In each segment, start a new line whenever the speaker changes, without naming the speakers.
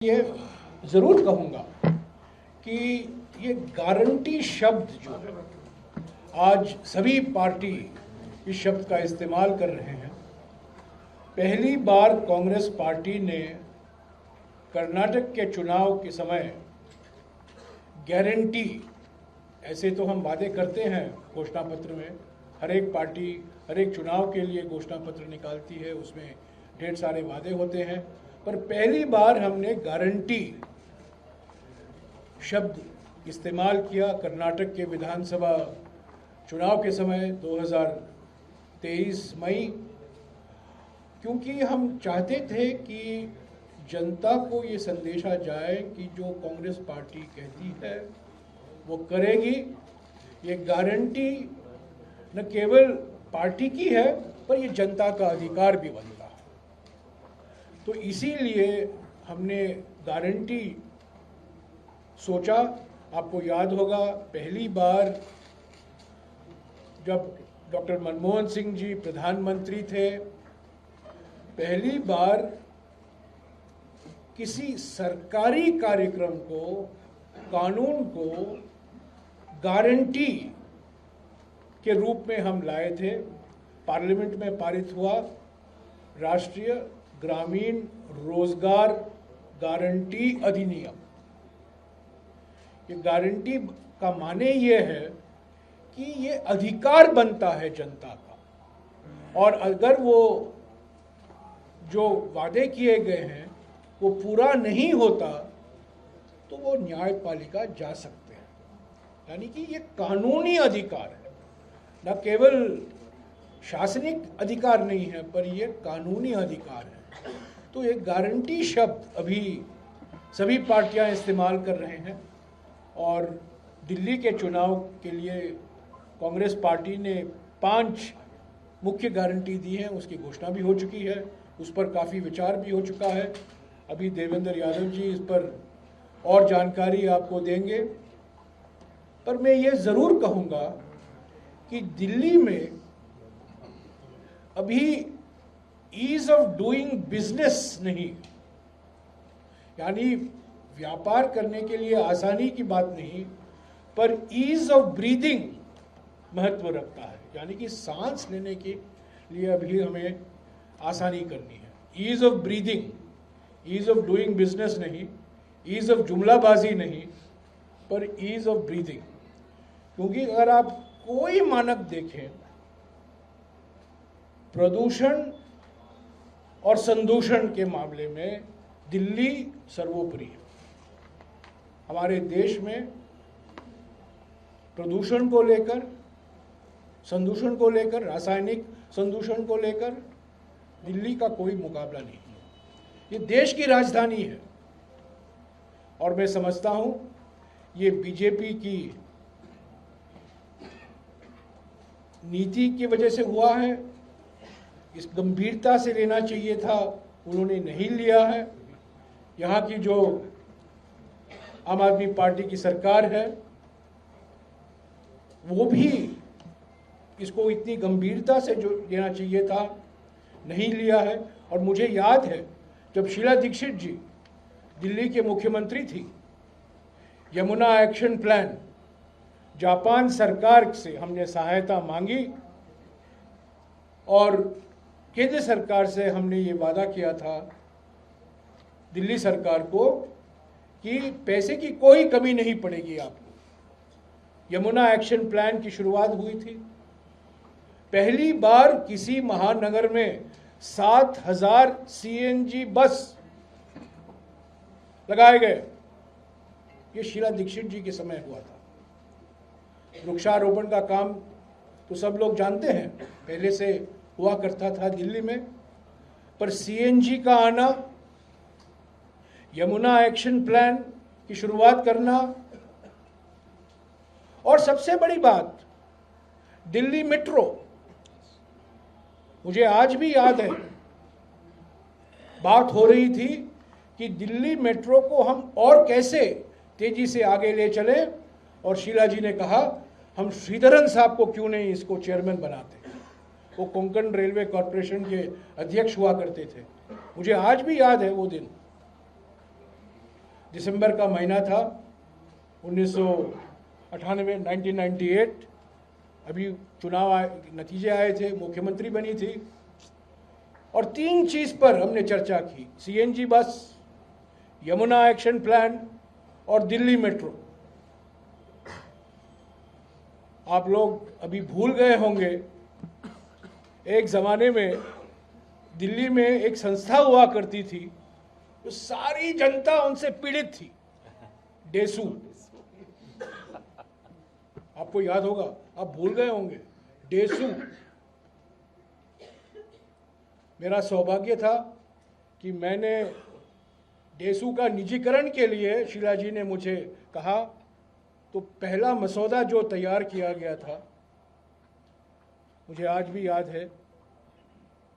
ये ज़रूर कहूँगा कि ये गारंटी शब्द जो है आज सभी पार्टी इस शब्द का इस्तेमाल कर रहे हैं। पहली बार कांग्रेस पार्टी ने कर्नाटक के चुनाव के समय गारंटी, ऐसे तो हम वादे करते हैं घोषणा पत्र में, हर एक पार्टी हर एक चुनाव के लिए घोषणा पत्र निकालती है, उसमें ढेर सारे वादे होते हैं, पर पहली बार हमने गारंटी शब्द इस्तेमाल किया कर्नाटक के विधानसभा चुनाव के समय 2023 मई, क्योंकि हम चाहते थे कि जनता को ये संदेशा जाए कि जो कांग्रेस पार्टी कहती है वो करेगी। ये गारंटी न केवल पार्टी की है पर ये जनता का अधिकार भी बनता है। तो इसीलिए हमने गारंटी सोचा। आपको याद होगा पहली बार जब डॉक्टर मनमोहन सिंह जी प्रधानमंत्री थे, पहली बार किसी सरकारी कार्यक्रम को, कानून को गारंटी के रूप में हम लाए थे। पार्लियामेंट में पारित हुआ राष्ट्रीय ग्रामीण रोजगार गारंटी अधिनियम। ये गारंटी का माने ये है कि ये अधिकार बनता है जनता का, और अगर वो जो वादे किए गए हैं वो पूरा नहीं होता तो वो न्यायपालिका जा सकते हैं। यानी कि ये कानूनी अधिकार है, न केवल शासनिक अधिकार नहीं है पर ये कानूनी अधिकार है। तो ये गारंटी शब्द अभी सभी पार्टियां इस्तेमाल कर रहे हैं, और दिल्ली के चुनाव के लिए कांग्रेस पार्टी ने 5 मुख्य गारंटी दी हैं, उसकी घोषणा भी हो चुकी है, उस पर काफ़ी विचार भी हो चुका है। अभी देवेंद्र यादव जी इस पर और जानकारी आपको देंगे। पर मैं ये ज़रूर कहूँगा कि दिल्ली में अभी ईज ऑफ डूइंग बिजनेस नहीं, यानी व्यापार करने के लिए आसानी की बात नहीं, पर ईज ऑफ ब्रीदिंग महत्व रखता है। यानी कि सांस लेने के लिए अभी हमें आसानी करनी है। Ease of breathing, ease of doing business नहीं, ईज ऑफ जुमलाबाजी नहीं, पर ईज ऑफ ब्रीदिंग। क्योंकि अगर आप कोई मानक देखें, प्रदूषण और संदूषण के मामले में दिल्ली सर्वोपरि है। हमारे देश में प्रदूषण को लेकर, संदूषण को लेकर, रासायनिक संदूषण को लेकर दिल्ली का कोई मुकाबला नहीं है। ये देश की राजधानी है, और मैं समझता हूं ये बीजेपी की नीति की वजह से हुआ है। इस गंभीरता से लेना चाहिए था, उन्होंने नहीं लिया है। यहाँ की जो आम आदमी पार्टी की सरकार है वो भी इसको इतनी गंभीरता से जो लेना चाहिए था नहीं लिया है। और मुझे याद है जब शीला दीक्षित जी दिल्ली के मुख्यमंत्री थी, यमुना एक्शन प्लान, जापान सरकार से हमने सहायता मांगी और केंद्र सरकार से हमने ये वादा किया था दिल्ली सरकार को कि पैसे की कोई कमी नहीं पड़ेगी आपको। यमुना एक्शन प्लान की शुरुआत हुई थी। पहली बार किसी महानगर में 7,000 सीएनजी बस लगाए गए। ये शीला दीक्षित जी के समय हुआ था। वृक्षारोपण का काम तो सब लोग जानते हैं, पहले से हुआ करता था दिल्ली में, पर सीएनजी का आना, यमुना एक्शन प्लान की शुरुआत करना, और सबसे बड़ी बात दिल्ली मेट्रो। मुझे आज भी याद है बात हो रही थी कि दिल्ली मेट्रो को हम और कैसे तेजी से आगे ले चले, और शीला जी ने कहा हम श्रीधरन साहब को क्यों नहीं इसको चेयरमैन बनाते। वो कोंकण रेलवे कॉरपोरेशन के अध्यक्ष हुआ करते थे। मुझे आज भी याद है वो दिन। दिसंबर का महीना था 1998, 1998। अभी चुनाव नतीजे आए थे, मुख्यमंत्री बनी थी और 3 चीज़ पर हमने चर्चा की: CNG bus, Yamuna action plan और दिल्ली मेट्रो। आप लोग अभी भूल गए होंगे, एक ज़माने में दिल्ली में एक संस्था हुआ करती थी तो सारी जनता उनसे पीड़ित थी, डेसू। आपको याद होगा, आप भूल गए होंगे, डेसू। मेरा सौभाग्य था कि मैंने डेसू का निजीकरण के लिए, शीला जी ने मुझे कहा, तो पहला मसौदा जो तैयार किया गया था, मुझे आज भी याद है,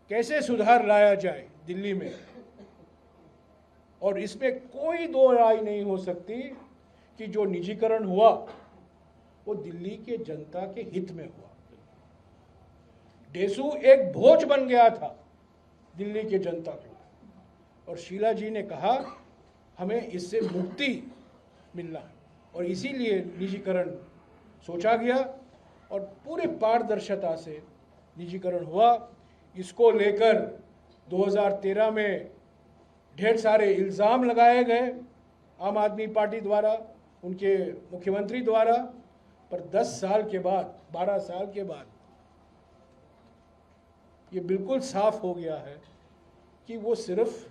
कैसे सुधार लाया जाए दिल्ली में। और इसमें कोई दो राय नहीं हो सकती कि जो निजीकरण हुआ वो दिल्ली के जनता के हित में हुआ। डेसू एक बोझ बन गया था दिल्ली के जनता को, और शीला जी ने कहा हमें इससे मुक्ति मिलना है, और इसीलिए निजीकरण सोचा गया और पूरे पारदर्शिता से निजीकरण हुआ। इसको लेकर 2013 में ढेर सारे इल्ज़ाम लगाए गए आम आदमी पार्टी द्वारा, उनके मुख्यमंत्री द्वारा, पर 10 साल के बाद, 12 साल के बाद ये बिल्कुल साफ हो गया है कि वो सिर्फ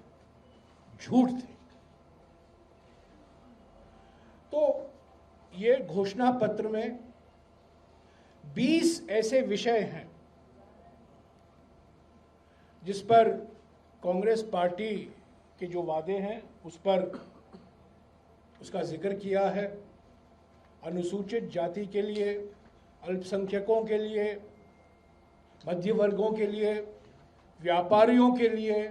झूठ थे। तो ये घोषणा पत्र में 20 ऐसे विषय हैं जिस पर कांग्रेस पार्टी के जो वादे हैं उस पर उसका जिक्र किया है। अनुसूचित जाति के लिए, अल्पसंख्यकों के लिए, मध्य वर्गों के लिए, व्यापारियों के लिए,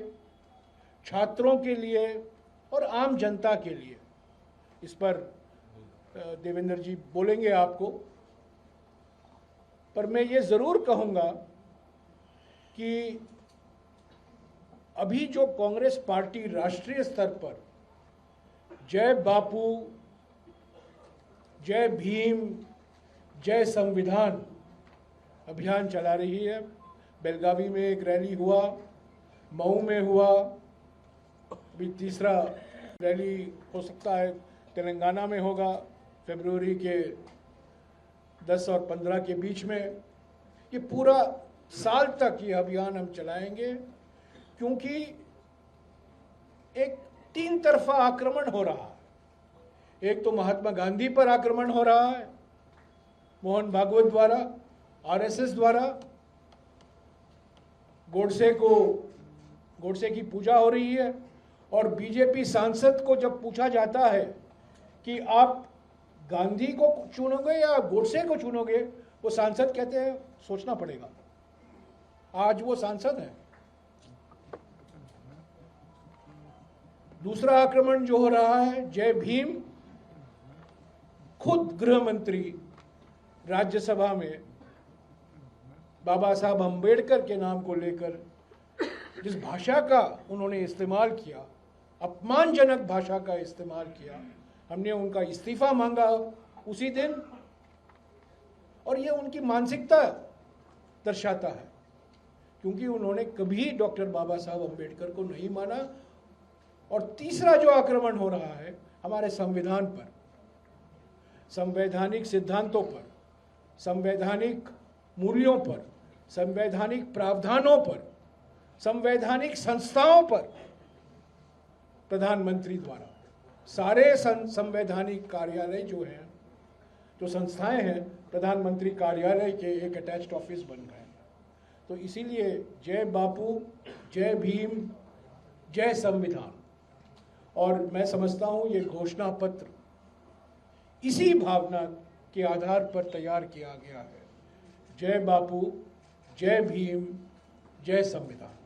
छात्रों के लिए और आम जनता के लिए, इस पर देवेंद्र जी बोलेंगे आपको। पर मैं ये ज़रूर कहूँगा कि अभी जो कांग्रेस पार्टी राष्ट्रीय स्तर पर जय बापू, जय भीम, जय संविधान अभियान चला रही है, बेलगावी में एक रैली हुआ, मऊ में हुआ, अभी तीसरा रैली हो सकता है तेलंगाना में होगा फरवरी के 10 और 15 के बीच में। ये पूरा साल तक ये अभियान हम चलाएंगे, क्योंकि एक 3 तरफा आक्रमण हो रहा है। एक तो महात्मा गांधी पर आक्रमण हो रहा है मोहन भागवत द्वारा, आरएसएस द्वारा, गोडसे की पूजा हो रही है, और बीजेपी सांसद को जब पूछा जाता है कि आप गांधी को चुनोगे या गोडसे को चुनोगे, वो सांसद कहते हैं सोचना पड़ेगा। आज वो सांसद हैं। दूसरा आक्रमण जो हो रहा है जय भीम, खुद गृह मंत्री राज्यसभा में बाबा साहब अंबेडकर के नाम को लेकर जिस भाषा का उन्होंने इस्तेमाल किया, अपमानजनक भाषा का इस्तेमाल किया, हमने उनका इस्तीफा मांगा उसी दिन। और ये उनकी मानसिकता दर्शाता है, क्योंकि उन्होंने कभी डॉक्टर बाबा साहब अंबेडकर को नहीं माना। और तीसरा जो आक्रमण हो रहा है हमारे संविधान पर, संवैधानिक सिद्धांतों पर, संवैधानिक मूल्यों पर, संवैधानिक प्रावधानों पर, संवैधानिक संस्थाओं पर, प्रधानमंत्री द्वारा सारे संवैधानिक कार्यालय जो हैं, जो संस्थाएं हैं, प्रधानमंत्री कार्यालय के एक अटैच्ड ऑफिस बन गए। तो इसीलिए जय बापू, जय भीम, जय संविधान, और मैं समझता हूँ ये घोषणा पत्र इसी भावना के आधार पर तैयार किया गया है। जय बापू, जय भीम, जय संविधान।